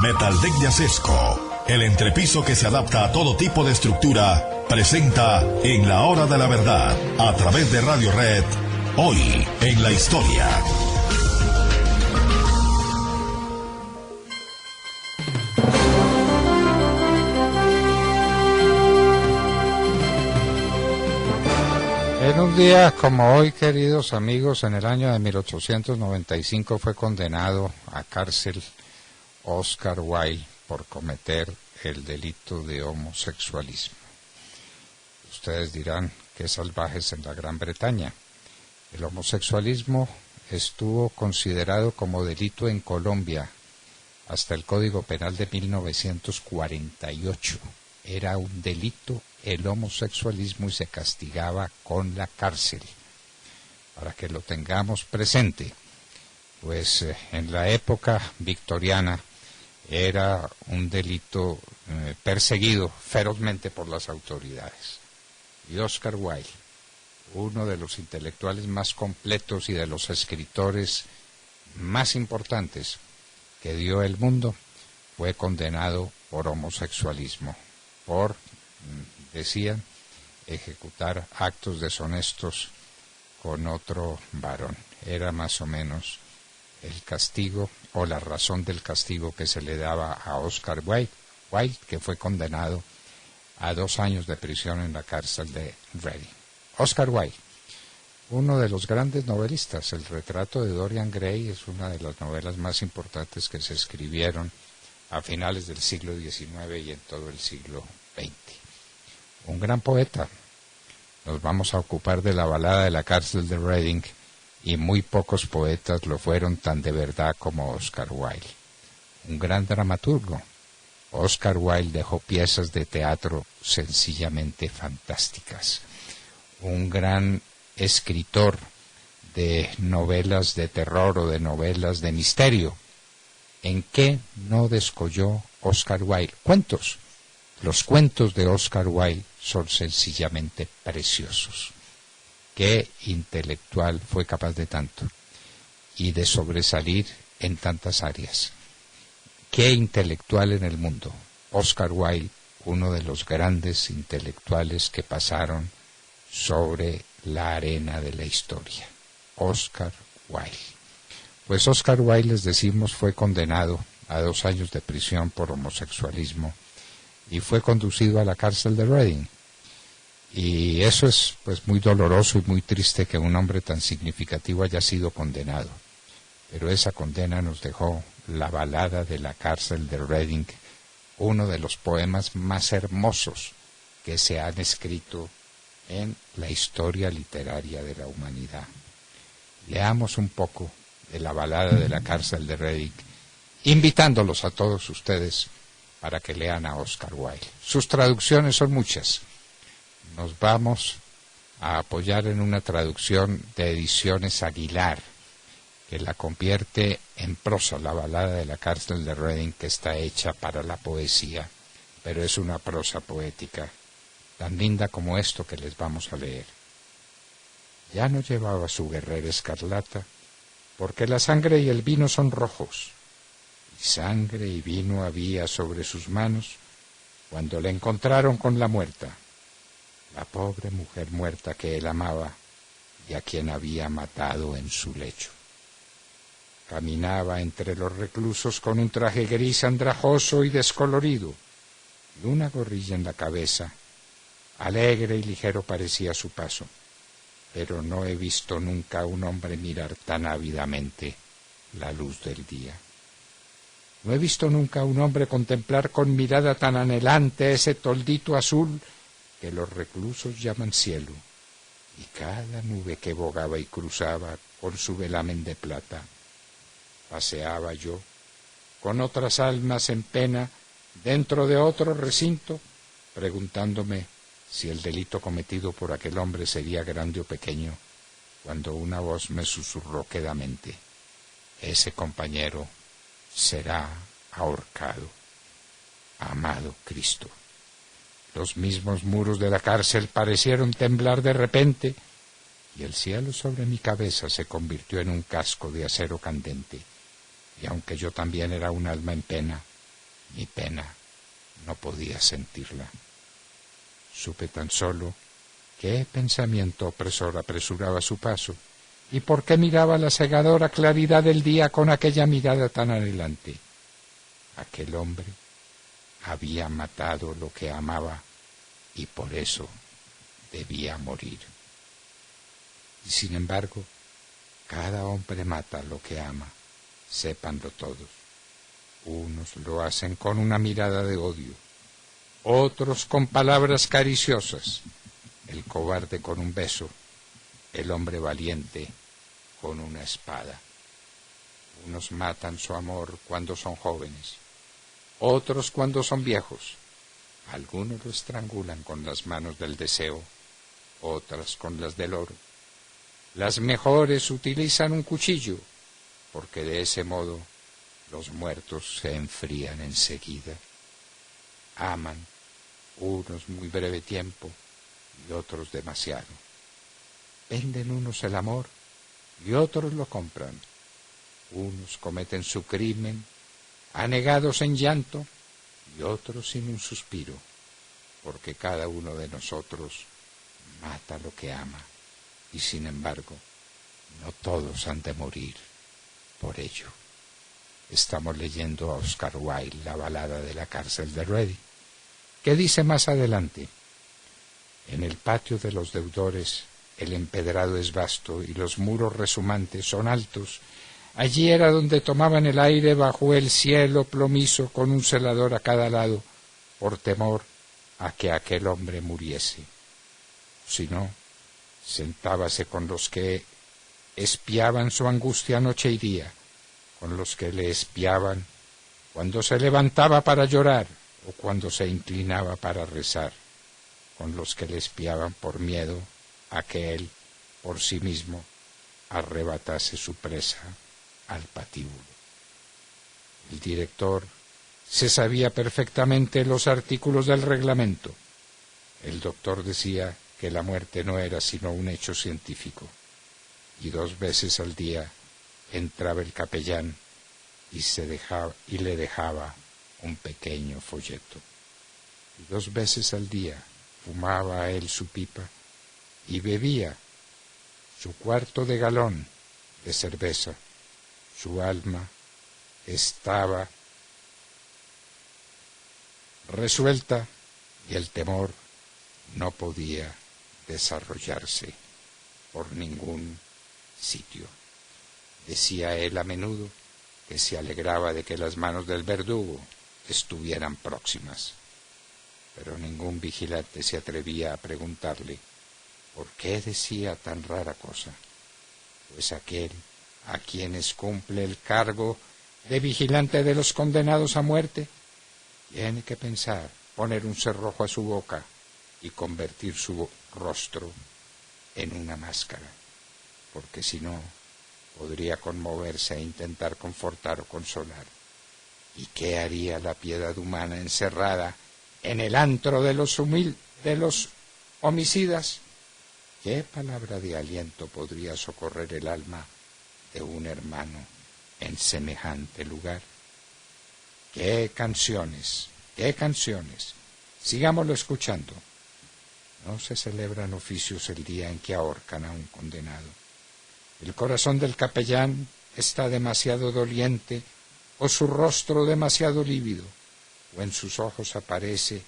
Metaldeck de Acesco, el entrepiso que se adapta a todo tipo de estructura, presenta En la Hora de la Verdad, a través de Radio Red, hoy en la historia. En un día como hoy, queridos amigos, en el año de 1895 fue condenado a cárcel Oscar Wilde por cometer el delito de homosexualismo. Ustedes dirán, qué salvajes en la Gran Bretaña. El homosexualismo estuvo considerado como delito en Colombia hasta el Código Penal de 1948. Era un delito el homosexualismo y se castigaba con la cárcel. Para que lo tengamos presente, pues en la época victoriana era un delito perseguido ferozmente por las autoridades. Y Oscar Wilde, uno de los intelectuales más completos y de los escritores más importantes que dio el mundo, fue condenado por homosexualismo, por, decían, ejecutar actos deshonestos con otro varón. Era más o menos el castigo o la razón del castigo que se le daba a Oscar Wilde, que fue condenado a 2 años de prisión en la cárcel de Reading. Oscar Wilde, uno de los grandes novelistas. El retrato de Dorian Gray es una de las novelas más importantes que se escribieron a finales del siglo XIX y en todo el siglo XX. Un gran poeta. Nos vamos a ocupar de la balada de la cárcel de Reading, y muy pocos poetas lo fueron tan de verdad como Oscar Wilde. Un gran dramaturgo. Oscar Wilde dejó piezas de teatro sencillamente fantásticas. Un gran escritor de novelas de terror o de novelas de misterio. ¿En qué no descolló Oscar Wilde? Cuentos. Los cuentos de Oscar Wilde son sencillamente preciosos. ¿Qué intelectual fue capaz de tanto y de sobresalir en tantas áreas? ¿Qué intelectual en el mundo? Oscar Wilde, uno de los grandes intelectuales que pasaron sobre la arena de la historia. Oscar Wilde. Pues Oscar Wilde, les decimos, fue condenado a 2 años de prisión por homosexualismo y fue conducido a la cárcel de Reading. Y eso es pues muy doloroso y muy triste que un hombre tan significativo haya sido condenado. Pero esa condena nos dejó La balada de la cárcel de Reading, uno de los poemas más hermosos que se han escrito en la historia literaria de la humanidad. Leamos un poco de La balada de la cárcel de Reading, invitándolos a todos ustedes para que lean a Oscar Wilde. Sus traducciones son muchas. Nos vamos a apoyar en una traducción de Ediciones Aguilar, que la convierte en prosa, La balada de la cárcel de Reading, que está hecha para la poesía, pero es una prosa poética, tan linda como esto que les vamos a leer. Ya no llevaba su guerrera escarlata, porque la sangre y el vino son rojos, y sangre y vino había sobre sus manos cuando le encontraron con la muerta, la pobre mujer muerta que él amaba y a quien había matado en su lecho. Caminaba entre los reclusos con un traje gris andrajoso y descolorido, y una gorrilla en la cabeza. Alegre y ligero parecía su paso, pero no he visto nunca a un hombre mirar tan ávidamente la luz del día. No he visto nunca a un hombre contemplar con mirada tan anhelante ese toldito azul que los reclusos llaman cielo, y cada nube que bogaba y cruzaba con su velamen de plata. Paseaba yo, con otras almas en pena, dentro de otro recinto, preguntándome si el delito cometido por aquel hombre sería grande o pequeño, cuando una voz me susurró quedamente: ese compañero será ahorcado. Amado Cristo. Los mismos muros de la cárcel parecieron temblar de repente, y el cielo sobre mi cabeza se convirtió en un casco de acero candente, y aunque yo también era un alma en pena, Mi pena no podía sentirla. Supe tan solo qué pensamiento opresor apresuraba su paso y por qué miraba la cegadora claridad del día con aquella mirada tan anhelante. Aquel hombre había matado lo que amaba y por eso debía morir. Y sin embargo, cada hombre mata lo que ama, sépanlo todos. Unos lo hacen con una mirada de odio, otros con palabras cariciosas, el cobarde con un beso, el hombre valiente con una espada. Unos matan su amor cuando son jóvenes, otros cuando son viejos. Algunos lo estrangulan con las manos del deseo, otras con las del oro. Las mejores utilizan un cuchillo, porque de ese modo los muertos se enfrían enseguida. Aman unos muy breve tiempo y otros demasiado. Venden unos el amor y otros lo compran. Unos cometen su crimen anegados en llanto y otros sin un suspiro, porque cada uno de nosotros mata lo que ama y sin embargo no todos han de morir por ello. Estamos leyendo a Oscar Wilde la balada de la cárcel de Reading, que dice más adelante: en el patio de los deudores el empedrado es vasto y los muros resumantes son altos. Allí era donde tomaban el aire bajo el cielo plomizo con un celador a cada lado, por temor a que aquel hombre muriese. Si no, sentábase con los que espiaban su angustia noche y día, con los que le espiaban cuando se levantaba para llorar o cuando se inclinaba para rezar, con los que le espiaban por miedo a que él, por sí mismo, arrebatase su presa al patíbulo. El director se sabía perfectamente los artículos del reglamento. El doctor decía que la muerte no era sino un hecho científico, y 2 veces al día entraba el capellán y le dejaba un pequeño folleto. Y 2 veces al día fumaba a él su pipa y bebía su 1/4 de galón de cerveza. Su alma estaba resuelta y el temor no podía desarrollarse por ningún sitio. Decía él a menudo que se alegraba de que las manos del verdugo estuvieran próximas, pero ningún vigilante se atrevía a preguntarle por qué decía tan rara cosa, pues aquel a quienes cumple el cargo de vigilante de los condenados a muerte tiene que pensar poner un cerrojo a su boca y convertir su rostro en una máscara, porque si no podría conmoverse e intentar confortar o consolar. ¿Y qué haría la piedad humana encerrada en el antro de los homicidas? ¿Qué palabra de aliento podría socorrer el alma de un hermano en semejante lugar? ¡Qué canciones! ¡Qué canciones! Sigámoslo escuchando. No se celebran oficios el día en que ahorcan a un condenado. El corazón del capellán está demasiado doliente, o su rostro demasiado lívido, o en sus ojos aparece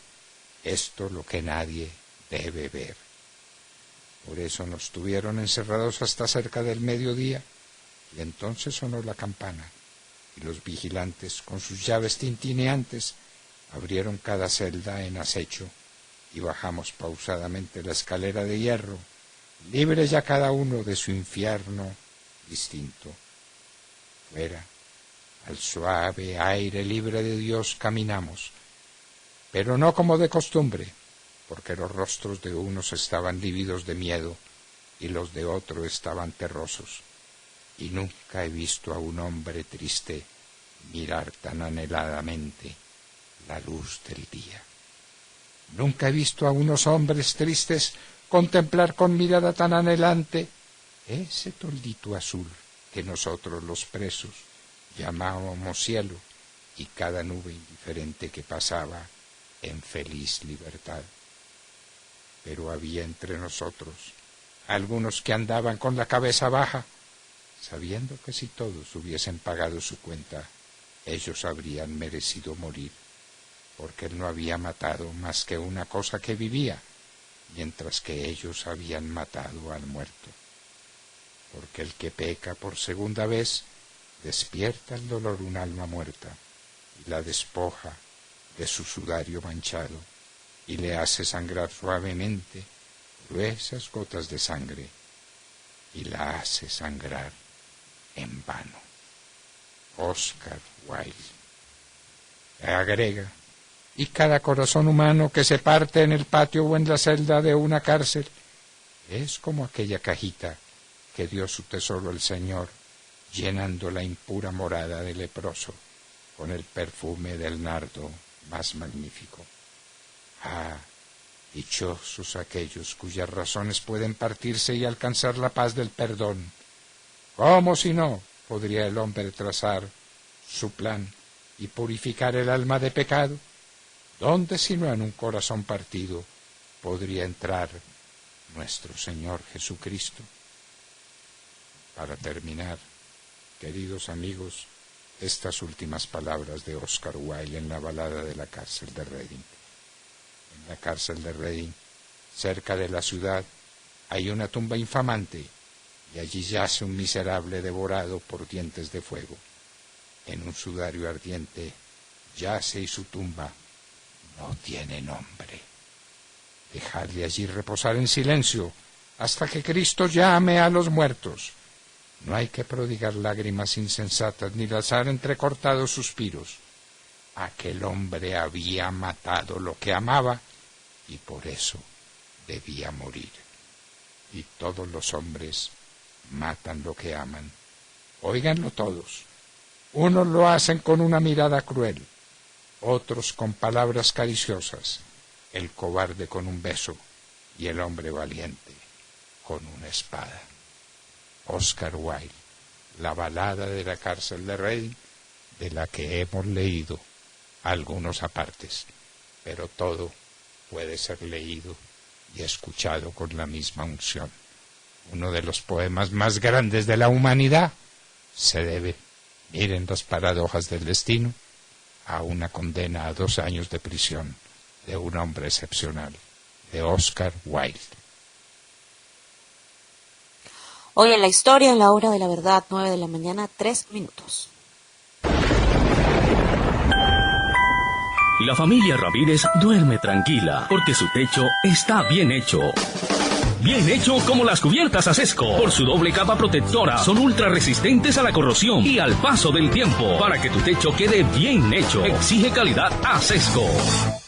esto lo que nadie debe ver. Por eso nos tuvieron encerrados hasta cerca del mediodía, y entonces sonó la campana, y los vigilantes, con sus llaves tintineantes, abrieron cada celda en acecho, y bajamos pausadamente la escalera de hierro, libres ya cada uno de su infierno distinto. Fuera, al suave aire libre de Dios caminamos, pero no como de costumbre, porque los rostros de unos estaban lívidos de miedo y los de otros estaban terrosos, y nunca he visto a un hombre triste mirar tan anheladamente la luz del día. Nunca he visto a unos hombres tristes contemplar con mirada tan anhelante ese toldito azul que nosotros los presos llamábamos cielo y cada nube indiferente que pasaba en feliz libertad. Pero había entre nosotros algunos que andaban con la cabeza baja, sabiendo que si todos hubiesen pagado su cuenta, ellos habrían merecido morir, porque él no había matado más que una cosa que vivía, mientras que ellos habían matado al muerto. Porque el que peca por segunda vez despierta el dolor un alma muerta y la despoja de su sudario manchado y le hace sangrar suavemente gruesas gotas de sangre y la hace sangrar en vano. Oscar Wilde. Agrega, y cada corazón humano que se parte en el patio o en la celda de una cárcel es como aquella cajita que dio su tesoro el Señor, llenando la impura morada del leproso con el perfume del nardo más magnífico. Ah, dichosos aquellos cuyas razones pueden partirse y alcanzar la paz del perdón. ¿Cómo si no podría el hombre trazar su plan y purificar el alma de pecado? ¿Dónde sino en un corazón partido podría entrar nuestro Señor Jesucristo? Para terminar, queridos amigos, estas últimas palabras de Oscar Wilde en la balada de la cárcel de Reading. En la cárcel de Reading, cerca de la ciudad, hay una tumba infamante y allí yace un miserable devorado por dientes de fuego. En un sudario ardiente yace y su tumba no tiene nombre. Dejadle allí reposar en silencio hasta que Cristo llame a los muertos. No hay que prodigar lágrimas insensatas ni lanzar entrecortados suspiros. Aquel hombre había matado lo que amaba y por eso debía morir. Y todos los hombres matan lo que aman. Óiganlo todos. Unos lo hacen con una mirada cruel, otros con palabras cariciosas, el cobarde con un beso y el hombre valiente con una espada. Oscar Wilde, la balada de la cárcel de Reading, de la que hemos leído algunos apartes, pero todo puede ser leído y escuchado con la misma unción. Uno de los poemas más grandes de la humanidad se debe, miren las paradojas del destino, a una condena a 2 años de prisión de un hombre excepcional, de Oscar Wilde. Hoy en la historia, en la hora de la verdad, 9 de la mañana, 3 minutos. La familia Ramírez duerme tranquila porque su techo está bien hecho. Bien hecho como las cubiertas Acesco. Por su doble capa protectora, son ultra resistentes a la corrosión y al paso del tiempo. Para que tu techo quede bien hecho, exige calidad Acesco.